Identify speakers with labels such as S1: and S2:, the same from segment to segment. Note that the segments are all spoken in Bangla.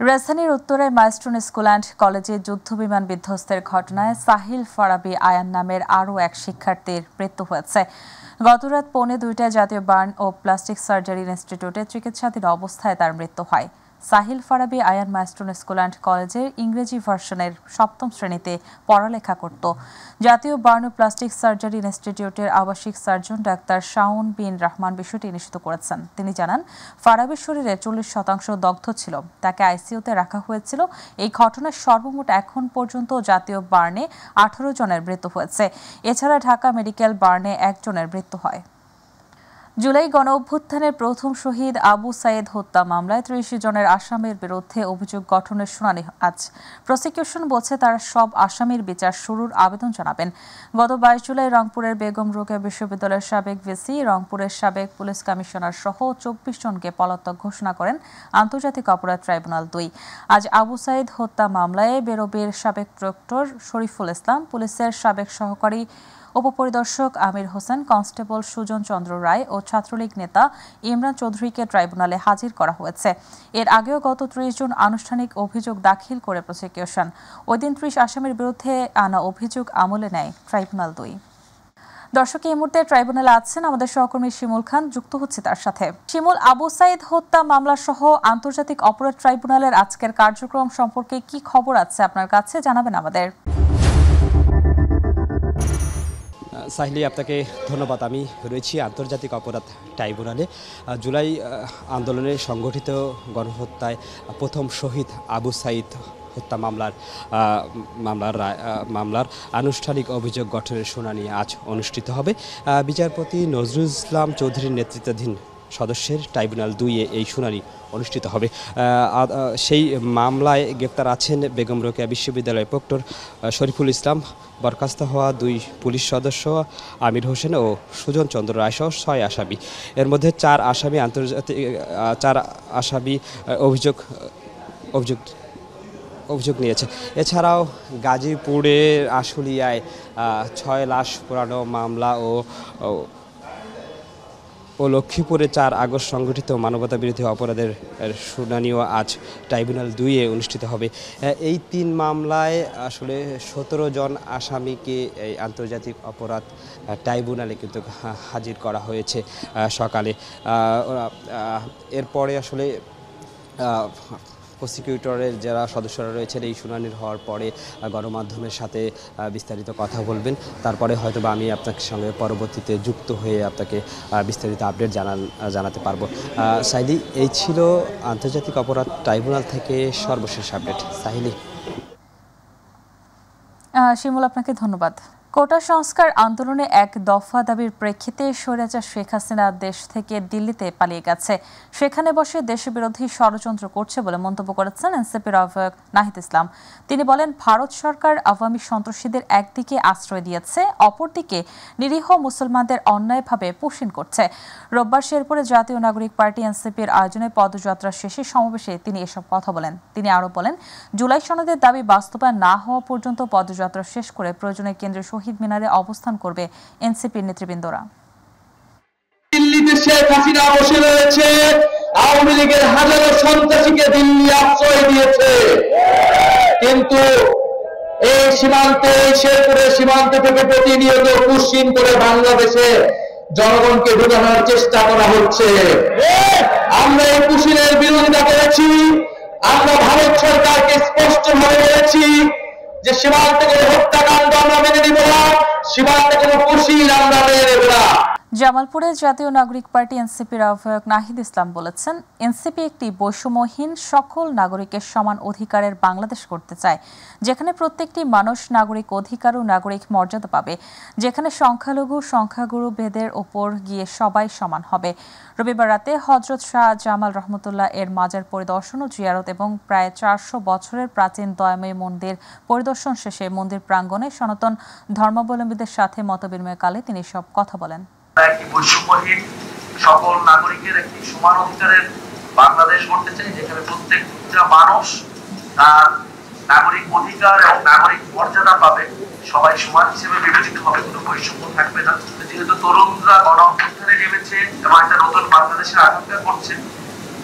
S1: রাজধানীর উত্তরের মাইলস্টোন স্কুল অ্যান্ড কলেজে যুদ্ধবিমান বিধ্বস্তের ঘটনায় সাহিল ফারাবী আয়ান নামের আরও এক শিক্ষার্থীর মৃত্যু হয়েছে। গতরাত 1:45টায় জাতীয় বার্ন ও প্লাস্টিক সার্জারি ইনস্টিটিউটে চিকিৎসাধীন অবস্থায় তার মৃত্যু হয়। Sahil Farabi Ayan Milestone School and কলেজের ইংরেজি ভার্সনের 7ম শ্রেণীতে পড়ালেখা করত। জাতীয় বার্ন ও প্লাস্টিক সার্জারি ইনস্টিটিউটের আবাসিক সার্জন ডাক্তার শাওন বিন রহমান বিষয়টি নিশ্চিত করেছেন। তিনি জানান, ফারাবীর শরীরে 40% দগ্ধ ছিল, তাকে আইসিইউতে রাখা হয়েছিল। এই ঘটনায় সর্বমোট এখন পর্যন্ত জাতীয় বার্নে 18 জনের মৃত্যু হয়েছে। এছাড়া ঢাকা মেডিকেল বার্নে 1 জনের মৃত্যু হয়। জুলাই গণঅভ্যুত্থানের প্রথম শহীদ আবু সাইদ হত্যা মামলায় 30 জনের আসামির বিরুদ্ধে অভিযোগ গঠনের শুনানি আজ। প্রসিকিউশন বলছে তারা সব আসামির বিচার শুরুর আবেদন জানাবেন। গত 22 জুলাই রংপুরের বেগম রোকেয়া বিশ্ববিদ্যালয়ের সাবেক ভিসি, রংপুরের সাবেক পুলিশ কমিশনার সহ 24 জনকে পলাতক ঘোষণা করেন আন্তর্জাতিক অপরাধ ট্রাইব্যুনাল 2। আজ আবু সাইদ হত্যা মামলায় বেরোবির সাবেক প্রক্টর শরীফুল ইসলাম, পুলিশের সাবেক সহকারী উপপরিদর্শক আমির হোসেন, কনস্টেবল সুজন চন্দ্র রায় ও ছাত্রলীগ নেতা ইমরান চৌধুরীকে ট্রাইব্যুনালে হাজির করা হয়েছে। এর আগেও গত 30 জুন আনুষ্ঠানিক অভিযোগ দাখিল করে প্রসিকিউশন। ওই দিন 30 আসামির বিরুদ্ধে আনা অভিযোগ আমলে নেয় ট্রাইব্যুনাল 2। দর্শক, এই মুহূর্তে ট্রাইব্যুনালে আছেন আমাদের সহকর্মী শিমুল খান, যুক্ত হচ্ছে তার সাথে। শিমুল, আবু সাইদ হত্যা মামলা সহ আন্তর্জাতিক অপরাধ ট্রাইব্যুনালের আজকের কার্যক্রম সম্পর্কে কি খবর আছে আপনার কাছে, জানাবেন আমাদের।
S2: সাহিলি, আপনাকে ধন্যবাদ। আমি রয়েছি আন্তর্জাতিক অপরাধ ট্রাইব্যুনালে। জুলাই আন্দোলনে সংগঠিত গণহত্যায় প্রথম শহীদ আবু সাইদ হত্যা মামলার আনুষ্ঠানিক অভিযোগ গঠনের শুনানি আজ অনুষ্ঠিত হবে। বিচারপতি নজরুল ইসলাম চৌধুরীর নেতৃত্বাধীন সদস্যের ট্রাইব্যুনাল 2-এ এই শুনানি অনুষ্ঠিত হবে। সেই মামলায় গ্রেপ্তার আছেন বেগম রোকেয়া বিশ্ববিদ্যালয়ের প্রক্টর শরীফুল ইসলাম, বরখাস্ত হওয়া 2 পুলিশ সদস্য আমির হোসেন ও সুজন চন্দ্র রায় সহ 6 আসামি। এর মধ্যে 4 আসামি অভিযোগ নিয়েছে। এছাড়াও গাজীপুরের আশুলিয়ায় 6 লাশ পোড়ানো মামলা ও লক্ষ্মীপুরে 4 আগস্ট সংগঠিত মানবতাবিরোধী অপরাধের শুনানিও আজ ট্রাইব্যুনাল 2-এ অনুষ্ঠিত হবে। এই 3 মামলায় আসলে 17 জন আসামিকে এই আন্তর্জাতিক অপরাধ ট্রাইব্যুনালে কিন্তু হাজির করা হয়েছে সকালে। এরপরে আসলে প্রসিকিউটরের যারা সদস্যরা রয়েছেন এই শুনানির হওয়ার পরে গণমাধ্যমের সাথে বিস্তারিত কথা বলবেন। তারপরে হয়তো আমি আপনার সঙ্গে পরবর্তীতে যুক্ত হয়ে আপনাকে বিস্তারিত আপডেট জানাতে পারবো। সাহিলি, এই ছিল আন্তর্জাতিক অপরাধ ট্রাইব্যুনাল থেকে সর্বশেষ আপডেট। সাহিলি।
S1: শিমুল, আপনাকে ধন্যবাদ। কোটা সংস্কার আন্দোলনে 1 দফা দাবির প্রেক্ষিতে স্বৈরাচার শেখ হাসিনা দেশ থেকে দিল্লিতে পালিয়ে গেছে। সেখানে বসে দেশবিরোধী ষড়যন্ত্র করছে বলে মন্তব্য করেছেন এনসিপির আহ্বায়ক নাহিদ ইসলাম। তিনি বলেন, ভারত সরকার আওয়ামী সন্ত্রাসীদের একদিকে আশ্রয় দিয়েছে, অপরদিকে নিরীহ মুসলমানদের অন্যায়ভাবে পুষিন করছে। রোববার শেরপুরে জাতীয় নাগরিক পার্টি এনসিপির আয়োজনে পদযাত্রা শেষে সমাবেশে তিনি এসব কথা বলেন। তিনি আরও বলেন, জুলাই সনদের দাবি বাস্তবায়ন না হওয়া পর্যন্ত পদযাত্রা শেষ করে প্রয়োজনে কেন্দ্রীয় শহীদ মিনারে অবস্থান করবে এনসিপির নেতৃবৃন্দরা।
S3: দিল্লিতে শেখ হাসিনা বসে রয়েছে, আওয়ামী লীগের হাজারো সন্ত্রাসীকে দিল্লি আশ্রয় দিয়েছে, কিন্তু এই সীমান্তে, শেরপুরের সীমান্ত থেকে প্রতিনিয়ত পুশিং করে বাংলাদেশে জনগণকে ঢুকানোর চেষ্টা করা হচ্ছে। আমরা এই পুশিংয়ের বিরোধিতা করেছি। আমরা ভারত সরকারকে স্পষ্টভাবে বলেছি যে সীমান্তে কোনো হত্যাকাণ্ড আমরা মেনে নিব না, সীমান্তে কোনো পুশিং আমরা মেনে নেব না।
S1: জামালপুরের জাতীয় নাগরিক পার্টি এনসিপির আহ্বায়ক নাহিদ ইসলাম বলেছেন, এনসিপি একটি বৈষম্যহীন সকল নাগরিকের সমান অধিকারের বাংলাদেশ করতে চায়, যেখানে প্রত্যেকটি মানুষ নাগরিক অধিকার ও নাগরিক মর্যাদা পাবে, যেখানে সংখ্যাগুরু ভেদের ওপর গিয়ে সবাই সমান হবে। রবিবার রাতে হযরত শাহ জামাল রহমতুল্লাহ এর মাজার পরিদর্শন ও জিয়ারত এবং প্রায় 400 বছরের প্রাচীন দয়াময়ী মন্দির পরিদর্শন শেষে মন্দির প্রাঙ্গণে সনাতন ধর্মাবলম্বীদের সাথে মতবিনিময়কালে তিনি সব কথা বলেন।
S4: একটি বৈষম্যহীন সকল নাগরিকের একটি সমান অধিকারের বাংলাদেশ করতে চাই, যেখানে প্রত্যেকটা মানুষ তার নাগরিক অধিকার এবং নাগরিক মর্যাদা পাবে, সবাই সমান হিসেবে বিবেচিত হবে, কোনো বৈষম্য থাকবে না। যেহেতু তরুণরা গণ অভ্যুত্থানে নেমেছে এবং একটা নতুন বাংলাদেশের আকাঙ্ক্ষা করছে,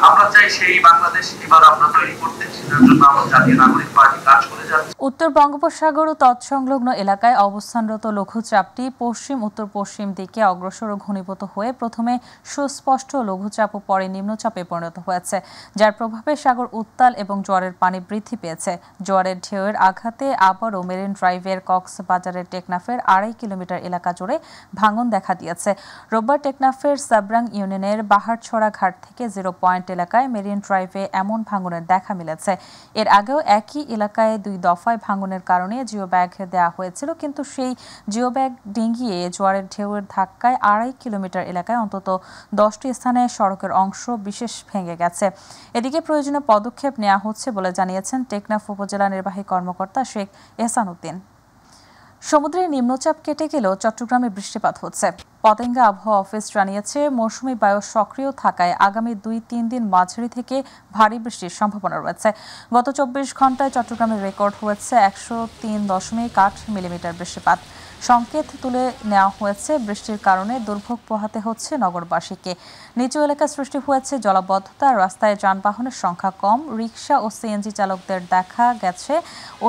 S4: আমরা চাই সেই বাংলাদেশ এবার আমরা তৈরি করতে, সেটার জন্য আমরা জাতীয় নাগরিক পার্টি কাজ করে যাচ্ছে।
S1: উত্তর বঙ্গোপসাগর ও তৎসংলগ্ন এলাকায় অবস্থানরত লঘুচাপটি পশ্চিম উত্তর পশ্চিম দিকে অগ্রসর ও ঘনীভূত হয়ে প্রথমে সুস্পষ্ট লঘুচাপ ও পরে নিম্নচাপে পরিণত হয়েছে, যার প্রভাবে সাগর উত্তাল এবং জোয়ারের পানি বৃদ্ধি পেয়েছে। জোয়ারের ঢেউয়ের আঘাতে আবারও মেরিন ড্রাইভের কক্সবাজারের টেকনাফের 2.5 কিলোমিটার এলাকা জুড়ে ভাঙন দেখা দিয়েছে। রোববার টেকনাফের সাবরাং ইউনিয়নের বাহারছড়া ঘাট থেকে 0 পয়েন্ট এলাকায় মেরিন ড্রাইভে এমন ভাঙনের দেখা মিলেছে। এর আগেও একই এলাকায় 2 দফায় ভাঙনের কারণে জিও ব্যাগ দেওয়া হয়েছিল, কিন্তু সেই জিও ব্যাগ ডিঙ্গিয়ে জোয়ারের ঢেউয়ের ধাক্কায় 2.5 কিলোমিটার এলাকায় অন্তত 10টি স্থানে সড়কের অংশ বিশেষ ভেঙে গেছে। এদিকে প্রয়োজনীয় পদক্ষেপ নেওয়া হচ্ছে বলে জানিয়েছেন টেকনাফ উপজেলা নির্বাহী কর্মকর্তা শেখ এহসান উদ্দিন। সমুদ্রের নিম্নচাপ কেটে গেলেও চট্টগ্রামে বৃষ্টিপাত হচ্ছে। পতেঙ্গা আবহাওয়া অফিস জানিয়েছে, মৌসুমী বায়ু সক্রিয় থাকায় আগামী 2-3 দিন মাঝারি থেকে ভারী বৃষ্টির সম্ভাবনা রয়েছে। গত 24 ঘন্টায় চট্টগ্রামে রেকর্ড হয়েছে 103.8 মিলিমিটার বৃষ্টিপাত। সংকেত তুলে নেওয়া হয়েছে বৃষ্টির কারণে দুর্ভোগ পোহাতে হচ্ছে নগরবাসীকে। নিচু এলাকা সৃষ্টি হয়েছে জলাবদ্ধতা, রাস্তায় যানবাহনের সংখ্যা কম, রিকশা ও সিএনজি চালকদের দেখা গেছে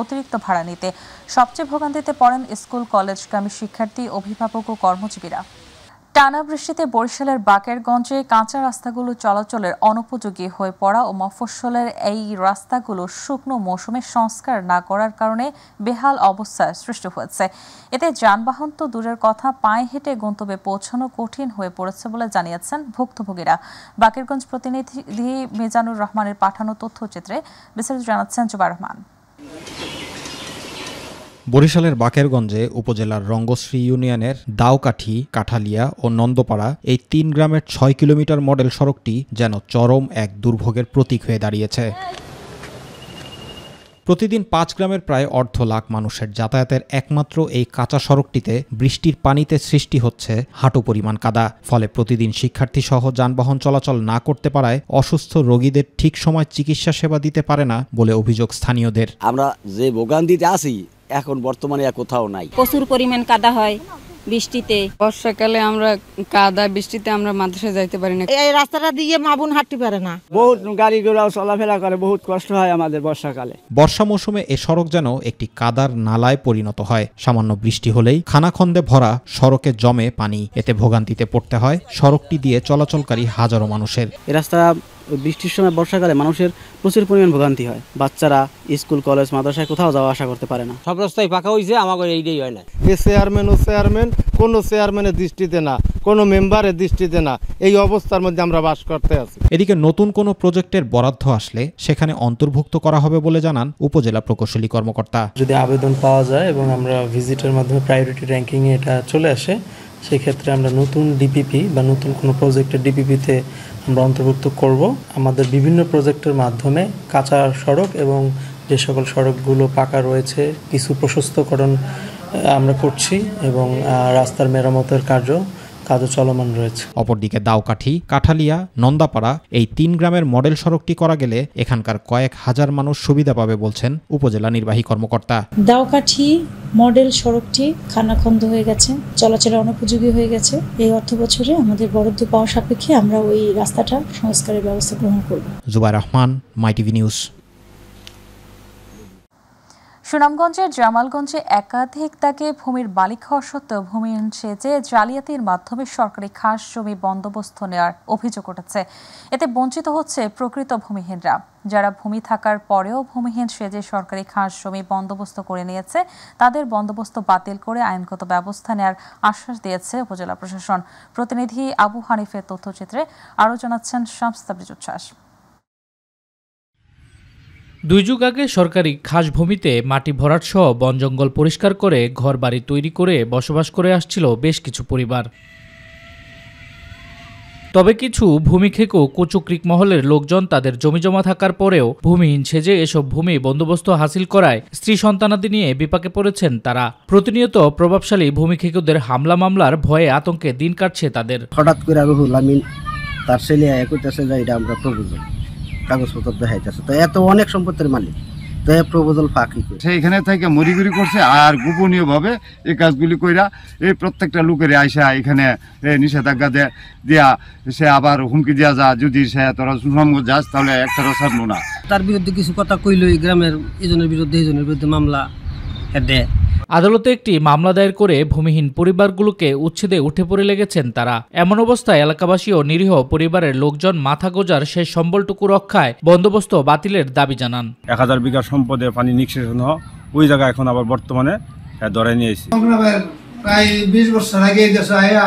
S1: অতিরিক্ত ভাড়া নিতে। সবচেয়ে ভোগান্তিতে পড়েন স্কুল কলেজগামী শিক্ষার্থী, অভিভাবক ও কর্মজীবীরা। টানা বৃষ্টিতে বরিশালের বাকেরগঞ্জে কাঁচা রাস্তাগুলো চলাচলের অনুপযোগী হয়ে পড়া ও মফস্বলের এই রাস্তাগুলো শুকনো মৌসুমে সংস্কার না করার কারণে বেহাল অবস্থার সৃষ্টি হয়েছে। এতে যানবাহন তো দূরের কথা, পায়ে হেঁটে গন্তব্যে পৌঁছানো কঠিন হয়ে পড়েছে বলে জানিয়েছেন ভুক্তভোগীরা। বাকেরগঞ্জ প্রতিনিধি মিজানুর রহমানের পাঠানো তথ্যচিত্রে বিস্তারিত জানাচ্ছেন জুবাইর রহমান।
S5: বরিশালের বাকেরগঞ্জে উপজেলার রঙ্গশ্রী ইউনিয়নের দাওকাঠি, কাঠালিয়া ও নন্দপাড়া এই 3 গ্রামের 6 কিলোমিটার মডেল সড়কটি যেন চরম এক দুর্ভোগের প্রতীক হয়ে দাঁড়িয়েছে। প্রতিদিন 5 গ্রামের প্রায় 1.5 লাখ মানুষের যাতায়াতের একমাত্র এই কাঁচা সড়কটিতে বৃষ্টির পানিতে সৃষ্টি হচ্ছে হাঁটু পরিমাণ কাদা। ফলে প্রতিদিন শিক্ষার্থী সহ যানবাহন চলাচল না করতে পারায় অসুস্থ রোগীদের ঠিক সময় চিকিৎসা সেবা দিতে পারে না বলে অভিযোগ স্থানীয়দের।
S6: আমরা যে ভোগান্তিতে আছি এখন বর্তমানে কোথাও নাই।
S7: প্রচুর পরিমাণ কাদা হয় বৃষ্টিতে।
S8: বর্ষাকালে আমরা কাদা বৃষ্টিতে আমরা মাদ্রাসায় যাইতে পারি না।
S9: এই রাস্তাটা দিয়ে মা বোন হাঁটতে পারে না।
S6: বহুত গাড়ি ঘোড়াও চলাফেরা করে, বহুত কষ্ট হয় আমাদের বর্ষাকালে।
S5: বর্ষা মৌসুমে এ সড়ক যেন একটি কাদার নালায় পরিণত হয়। সামান্য বৃষ্টি হলেই খানাখন্দে ভরা সড়কে জমে পানি। এতে ভোগান্তিতে পড়তে হয় সড়কটি দিয়ে চলাচলকারী হাজারো মানুষের।
S6: এই রাস্তা বৃষ্টির সময় বর্ষাকালে মানুষের প্রচুর পরিমাণ ভোগান্তি হয়। বাচ্চারা স্কুল কলেজ মাদ্রাসায় কোথাও যাওয়া আসা করতে পারে না। সব রাস্তায় পাকা হয়েছে, আমাদের এইটাই হয় না।
S10: চেয়ারম্যান কোনো চেয়ারম্যানের দৃষ্টিতে না, কোনো মেম্বারের দৃষ্টিতে না, এই অবস্থার মধ্যে আমরা বাস করতে আছি।
S5: এদিকে নতুন কোনো প্রজেক্টের বরাদ্দ আসলে সেখানে অন্তর্ভুক্ত করা হবে বলে জানান উপজেলা প্রকৌশলী কর্মকর্তা।
S11: যদি আবেদন পাওয়া যায় এবং আমরা ভিজিটের মাধ্যমে প্রায়োরিটি র্যাঙ্কিংয়ে এটা চলে আসে, সেক্ষেত্রে আমরা নতুন ডিপিপি বা নতুন কোনো প্রজেক্টের ডিপিপিতে আমরা অন্তর্ভুক্ত করব। আমাদের বিভিন্ন প্রজেক্টের মাধ্যমে কাঁচা সড়ক এবং যে সকল সড়কগুলো পাকা রয়েছে কিছু প্রশস্তকরণ আমরা করছি এবং রাস্তার মেরামতের কাজও চলমান রয়েছে।
S5: অপরদিকে দাওকাঠি, কাঠালিয়া, নন্দাপাড়া এই 3 গ্রামের মডেল সড়কটি করা গেলে এখানকার কয়েক হাজার মানুষ সুবিধা পাবে বলছেন উপজেলা নির্বাহী কর্মকর্তা।
S12: দাওকাঠি মডেল সড়কটি খানাখন্দ হয়ে গেছে, চলাচলের অনুপযোগী হয়ে গেছে। এই অর্থ বছরে আমাদের বরাদ্দ পাওয়া সাপেক্ষে আমরা ওই রাস্তাটা সংস্কারের ব্যবস্থা গ্রহণ করব।
S5: Zubair Rahman, MyTV news.
S1: সুনামগঞ্জের জামালগঞ্জে একাধিক দাগে ভূমির মালিক হওয়া সত্ত্বেও ভূমিহীন সেজে জালিয়াতির মাধ্যমে সরকারি খাস জমি বন্দোবস্ত নেওয়ার অভিযোগ উঠেছে। এতে বঞ্চিত হচ্ছে প্রকৃত ভূমিহীনরা, যারা ভূমি থাকার পরেও ভূমিহীন সেজে সরকারি খাস জমি বন্দোবস্ত করে নিয়েছে। তাদের বন্দোবস্ত বাতিল করে আইনগত ব্যবস্থা নেওয়ার আশ্বাস দিয়েছে উপজেলা প্রশাসন। প্রতিনিধি আবু হানিফের তথ্যচিত্রে আরও জানাচ্ছেন শামস তাবরিজ উচ্ছ্বাস।
S13: 2 যুগ আগে সরকারি খাস ভূমিতে মাটি ভরাট সহ বন জঙ্গল পরিষ্কার করে ঘরবাড়ি তৈরি করে বসবাস করে আসছিল বেশ কিছু পরিবার। তবে কিছু ভূমি খেকো কুচক্রিক মহলের লোকজন তাদের জমিজমা থাকার পরেও ভূমিহীন সেজে এসব ভূমি বন্দোবস্ত হাসিল করায় স্ত্রী সন্তানাদি নিয়ে বিপাকে পড়েছেন তারা। প্রতিনিয়ত প্রভাবশালী ভূমি খেকোদের হামলা মামলার ভয়ে আতঙ্কে দিন কাটছে তাদের।
S6: হঠাৎ করে রুহুল আমিন তার ছেলে কইতেছে যে এটা আমরা প্রয়োজন কাগজপত্র দেখাইতেছে, তো এত অনেক সম্পত্তির মালিক, প্রপোজাল ফাঁকি
S10: সেইখানে থেকে মরিগুড়ি করছে আর গোপনীয়ভাবে এই কাজগুলি কইরা এই প্রত্যেকটা লোকের আইসা এখানে নিষেধাজ্ঞা দেয়া সে আবার হুমকি দেওয়া যা যদি সে তোরা সুসংগ যাস তাহলে একটারও ছাড়বো না।
S6: তার বিরুদ্ধে কিছু কথা কইল এই গ্রামের এজনের বিরুদ্ধে মামলা দেয়।
S13: আদালতে একটি মামলা দায়ের করে ভূমিহীন পরিবারগুলোকে উচ্ছেদে উঠে পড়ে লেগেছেন তারা। এমন অবস্থায় এলাকাবাসী ও নিরীহ পরিবারের লোকজন মাথা গোজার সেই সম্বলটুকু রক্ষায় বন্দোবস্ত বাতিলের দাবি জানান।
S14: 1000 বিঘা সম্পদে পানি নিষ্কাশন ওই জায়গা এখন আবার বর্তমানে ধরে নিয়েছি।
S15: প্রায় 20 বছর আগে এই দেশে আয়া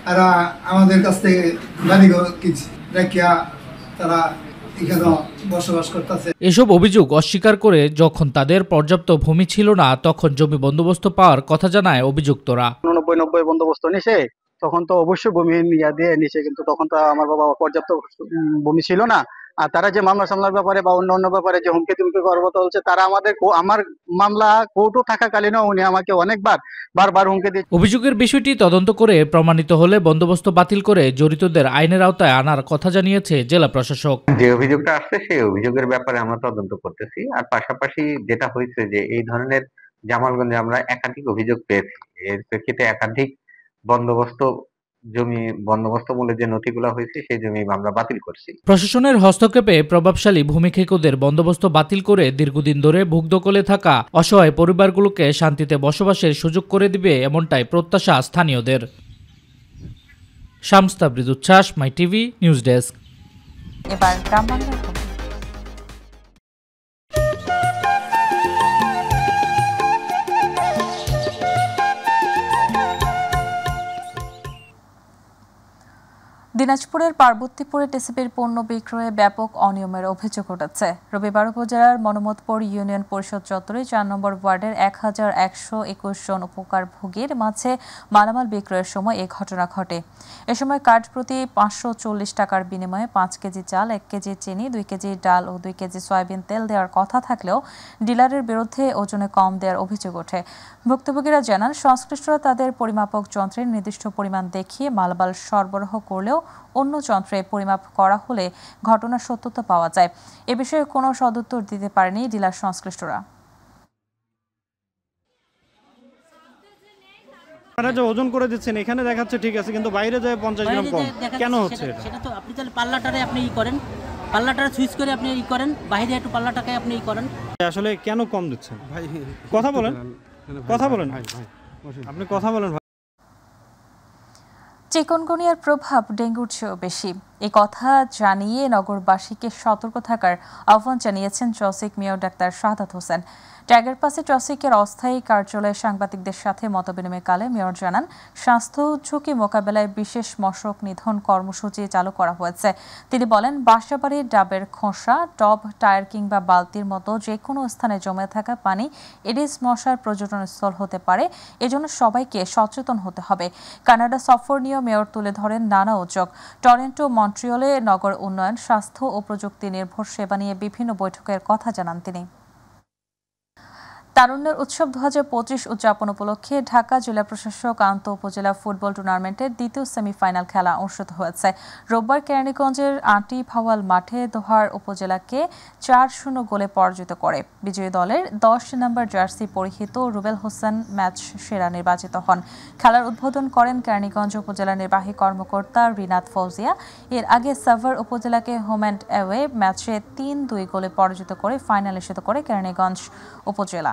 S15: তারা আমাদের কাছ থেকে বাড়িঘর কিছু রেখিয়া তারা
S13: এসব অভিযোগ অস্বীকার করে যখন তাদের পর্যাপ্ত ভূমি ছিল না তখন জমি বন্দোবস্ত পাওয়ার কথা জানায় অভিযুক্তরা।
S6: 90 বন্দোবস্ত নিছে তখন তো অবশ্যই ভূমি দিয়ে নিছে, কিন্তু তখন তো আমার বাবা পর্যাপ্ত ভূমি ছিল না। আর তারা যে মামলা সামলার ব্যাপারে বা অন্য ব্যাপারে যে হুমকি তুমকি করবো বলছে, তারা আমার মামলা কোর্টও থাকাকালীনও উনি আমাকে বারবার হুমকি দিচ্ছে।
S13: অভিযোগের বিষয়টি তদন্ত করে প্রমাণিত হলে বন্দোবস্ত বাতিল করে জড়িতদের আইনের আওতায় আনার কথা জানিয়েছে জেলা প্রশাসক।
S16: যে অভিযোগটা আসছে সেই অভিযোগের ব্যাপারে আমরা তদন্ত করতেছি। আর পাশাপাশি যেটা হয়েছে যে এই ধরনের জামালগঞ্জে আমরা একাধিক অভিযোগ পেয়েছি, এর প্রেক্ষিতে একাধিক জমি বন্দোবস্ত মূলে যে নথিগুলো হয়েছে সেই জমি আমরা বাতিল করছি।
S13: প্রশাসনের হস্তক্ষেপে প্রভাবশালী ভূমিক্ষেকদের বন্দোবস্ত বাতিল করে দীর্ঘদিন ধরে ভুগদখলে থাকা অসহায় পরিবারগুলোকে শান্তিতে বসবাসের সুযোগ করে দিবে এমনটাই প্রত্যাশা স্থানীয়দের। শামস তাবরিজ উচ্ছ্বাস, মাই টিভি নিউজ ডেস্ক।
S1: এবার গ্রাম বাংলা। দিনাজপুরের পার্বতীপুরে টিসিবির পণ্য বিক্রয়ে ব্যাপক অনিয়মের অভিযোগ উঠেছে। রবিবার উপজেলার মনমতপুর ইউনিয়ন পরিষদ চত্বরে 4 নম্বর ওয়ার্ডের 1121 জন উপকারভোগীর মাঝে মালামাল বিক্রয়ের সময় এই ঘটনা ঘটে। এ সময় কার্ড প্রতি 540 টাকার বিনিময়ে 5 কেজি চাল, 1 কেজি চিনি, 2 কেজি ডাল ও 2 কেজি সয়াবিন তেল দেওয়ার কথা থাকলেও ডিলারের বিরুদ্ধে ওজনে কম দেওয়ার অভিযোগ ওঠে। ভুক্তভোগীরা জানান, সংশ্লিষ্টরা তাদের পরিমাপক যন্ত্রের নির্দিষ্ট পরিমাণ দেখিয়ে মালামাল সরবরাহ করলেও অন্য যন্ত্রে পরিমাপ করা হলে ঘটনার সত্যতা পাওয়া যায়। এ বিষয়ে কোনো সদুত্তর দিতে পারেনি ডিলার সংশ্লিষ্টরা।
S17: আপনারা যে ওজন করে দিচ্ছেন এখানে দেখাচ্ছে ঠিক আছে, কিন্তু বাইরে যায় 50 গ্রাম কম কেন হচ্ছে?
S18: সেটা তো আপনি তাহলে পাল্লাটারে আপনি করেন, পাল্লাটারে সুইচ করে আপনি করেন, বাইরে একটু পাল্লাটাকে আপনি করেন।
S17: আসলে কেন কম দিচ্ছেন ভাই? কথা বলেন ভাই, আপনি কথা বলেন।
S1: চিকনগুনিয়ার প্রভাব ডেঙ্গুর চেয়েও বেশি, এ কথা জানিয়ে নগরবাসীকে সতর্ক থাকার আহ্বান জানিয়েছেন ট্রসিক মেয়র ডাক্তার শাহাদাত হোসেন। ট্যাগের পাশে ট্রসিকের অস্থায়ী কার্যালয়ে সাংবাদিকদের সাথে মতবিনিময়কালে মেয়র জানান, স্বাস্থ্য ঝুঁকি মোকাবেলায় বিশেষ মশক নিধন কর্মসূচি চালু করা হয়েছে। তিনি বলেন, বাসাবাড়ির ডাবের খোসা, টব, টায়ার কিংবা বালতির মতো যে কোনো স্থানে জমে থাকা পানি এডিস মশার পর্যটনস্থল হতে পারে, এজন্য সবাইকে সচেতন হতে হবে। কানাডা সফর নিয়েও মেয়র তুলে ধরেন নানা উদ্যোগ। টরন্টো, মন্ট্রিয়লে নগর উন্নয়ন, স্বাস্থ্য ও প্রযুক্তি নির্ভর সেবা নিয়ে বিভিন্ন বৈঠকের কথা জানান তিনি। তারুণ্যের উৎসব 2025 উদযাপন উপলক্ষে ঢাকা জেলা প্রশাসক আন্ত উপজেলা ফুটবল টুর্নামেন্টের দ্বিতীয় সেমিফাইনাল খেলা অনুষ্ঠিত হয়েছে। রোববার কেরানীগঞ্জের আটি ভাওয়াল মাঠে দোহার উপজেলাকে 4-0 গোলে পরাজিত করে। বিজয়ী দলের 10 নম্বর জার্সি পরিহিত রুবেল হোসেন ম্যাচ সেরা নির্বাচিত হন। খেলার উদ্বোধন করেন কেরানীগঞ্জ উপজেলা নির্বাহী কর্মকর্তা রিনাত ফৌজিয়া। এর আগে সাভার উপজেলাকে হোম অ্যান্ড অ্যাওয়ে ম্যাচে 3-2 গোলে পরাজিত করে ফাইনালে নিশ্চিত করে কেরানীগঞ্জ উপজেলা।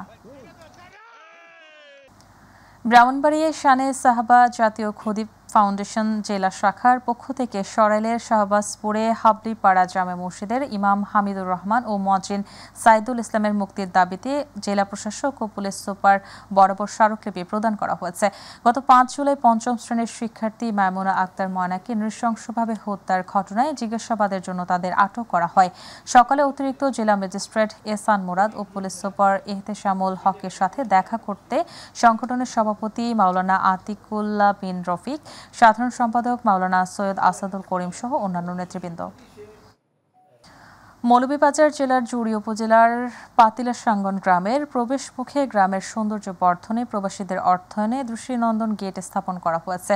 S1: ব্রাহ্মণবাড়িয়ায় শানে সাহাবা জাতীয় খদি ফাউন্ডেশন জেলা শাখার পক্ষ থেকে সরাইলের শাহবাজপুরে হাবলিপাড়া জামে মসজিদের ইমাম হামিদুর রহমান ও মুয়াজ্জিন সাইদুল ইসলামের মুক্তির দাবিতে জেলা প্রশাসক ও পুলিশ সুপার বরাবর স্মারকলিপি প্রদান করা হয়েছে। গত 5 জুলাই 5ম শ্রেণীর শিক্ষার্থী মাইমুনা আক্তার ময়নাকে নৃশংসভাবে হত্যার ঘটনায় জিজ্ঞাসাবাদের জন্য তাদের আটক করা হয়। সকালে অতিরিক্ত জেলা ম্যাজিস্ট্রেট এহসান মুরাদ ও পুলিশ সুপার এহতেশামুল হকের সাথে দেখা করতে সংগঠনের সভাপতি মাওলানা আতিকুল্লাহ বিন রফিক, সাধারণ সম্পাদক মাওলানা সৈয়দ আসাদুল করিম সহ অন্যান্য নেতৃবৃন্দ। মৌলভীবাজার জেলার জুড়ি উপজেলার পাতিলাসাঙ্গন গ্রামের প্রবেশমুখে গ্রামের সৌন্দর্য বর্ধনে প্রবাসীদের অর্থায়নে দৃষ্টিনন্দন গেট স্থাপন করা হয়েছে।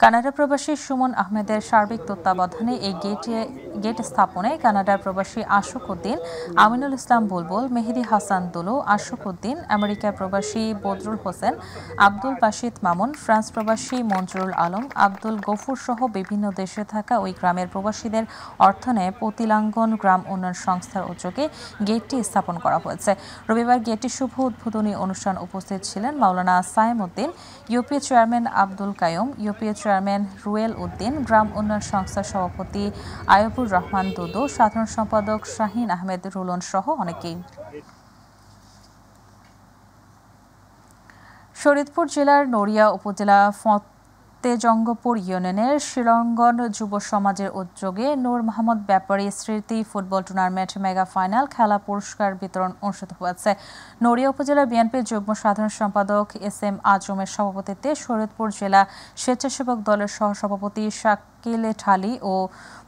S1: কানাডা প্রবাসী সুমন আহমেদের সার্বিক তত্ত্বাবধানে এই গেট স্থাপনে কানাডার প্রবাসী আশোক উদ্দিন, আমিনুল ইসলাম বুলবুল, মেহেদি হাসান দুলু, আশোক উদ্দিন, আমেরিকা প্রবাসী বদরুল হোসেন, আব্দুল বাসিত মামুন, ফ্রান্স প্রবাসী মঞ্জুরুল আলম, আব্দুল গফুর সহ বিভিন্ন দেশে থাকা ওই গ্রামের প্রবাসীদের অর্থায়নে পতিলাঙ্গন গ্রাম উন্নয়ন সংস্থার উদ্যোগে গেটটি স্থাপন করা হয়েছে। রবিবার গেটটি শুভ উদ্বোধনী অনুষ্ঠান উপস্থিত ছিলেন Maulana Sayem Uddin, UPA chairman Abdul Kayum, UPA chairman Ruel Uddin, গ্রাম উন্নয়ন সংস্থার সভাপতি আয়বুর রহমান দুদু, সাধারণ সম্পাদক শাহিন আহমেদ রুলন সহ অনেকেই। শরীয়তপুর জেলার নড়িয়া উপজেলা তেজঙ্গপুর ইউনিয়নের শিলঙ্গন যুব সমাজের উদ্যোগে নূর মোহাম্মদ ব্যাপারী স্মৃতি ফুটবল টুর্নামেন্ট মেগা ফাইনাল খেলা পুরস্কার বিতরণ অনুষ্ঠিত হয়েছে। নড়িয়া উপজেলা বিএনপির যুগ্ম সাধারণ সম্পাদক SM আজমের সভাপতিত্বে শরীয়তপুর জেলা স্বেচ্ছাসেবক দলের সহসভাপতি শাকিল ঠালি ও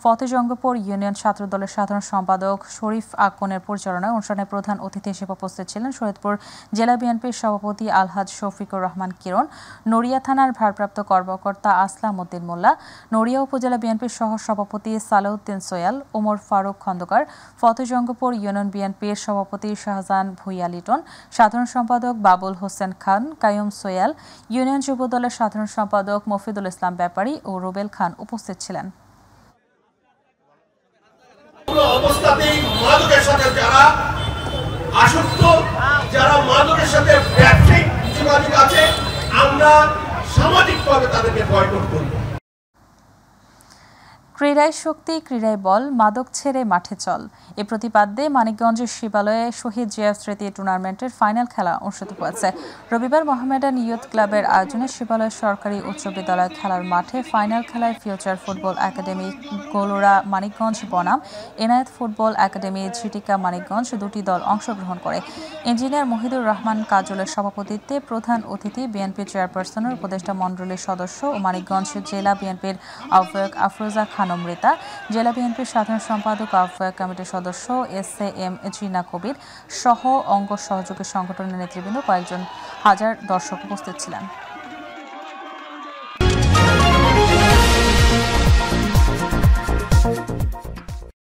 S1: ফতেজঙ্গপুর ইউনিয়ন ছাত্র দলের সাধারণ সম্পাদক শরীফ আকনের পরিচালনায় অনুষ্ঠানে প্রধান অতিথি হিসেবে উপস্থিত ছিলেন শরীয়তপুর জেলা বিএনপির সভাপতি আলহাজ শফিকুর রহমান কিরণ, নড়িয়া থানার ভারপ্রাপ্ত কর্মকর্তা আসলাম উদ্দিন মোল্লা, নড়িয়া উপজেলা বিএনপির সহ সভাপতি সালাউদ্দিন সোয়াল, ওমর ফারুক খন্দকার, ফতেজঙ্গপুর ইউনিয়ন বিএনপির সভাপতি শাহজাহান ভুইয়া লিটন, সাধারণ সম্পাদক বাবুল হোসেন খান, কায়ুম সোয়াল, ইউনিয়ন যুব দলের সাধারণ সম্পাদক মফিদুল ইসলাম ব্যাপারী ও রুবেল খান উপস্থিত ছিলেন।
S19: অবস্থাতেই মাদকের সাথে যারা আসক্ত, যারা মাদকের সাথে ব্যবসায়িক যোগাযোগ আছে, আমরা সামাজিকভাবে তাদেরকে বয়কট করব।
S1: ক্রীড়ায় শক্তি, ক্রীড়ায় বল, মাদক ছেড়ে মাঠে চল। এ প্রতিপাদ্যে মানিকগঞ্জের শিবালয়ে শহীদ জিয়া স্মৃতি টুর্নামেন্টের ফাইনাল খেলা অনুষ্ঠিত হয়েছে। রবিবার মোহামেডান ইয়ুথ ক্লাবের আয়োজনে শিবালয় সরকারি উচ্চ বিদ্যালয় খেলার মাঠে ফাইনাল খেলায় ফিউচার ফুটবল একাডেমি গোলুরা মানিকগঞ্জ বনাম এনায়েত ফুটবল একাডেমি ঝিটিকা মানিকগঞ্জ দুটি দল অংশগ্রহণ করে। ইঞ্জিনিয়ার মহিদুর রহমান কাজলের সভাপতিত্বে প্রধান অতিথি বিএনপি চেয়ারপারসনের উপদেষ্টা মণ্ডলীর সদস্য ও মানিকগঞ্জ জেলা বিএনপির আহ্বায়ক আফরোজা খানমৃতা, জেলা বিএনপির সাধারণ সম্পাদক আহ্বায়ক কমিটির সদস্য SM জিনা কবির সহ অঙ্গ সহযোগী সংগঠনের নেতৃবৃন্দ কয়েকজন হাজার দর্শক উপস্থিত ছিলেন।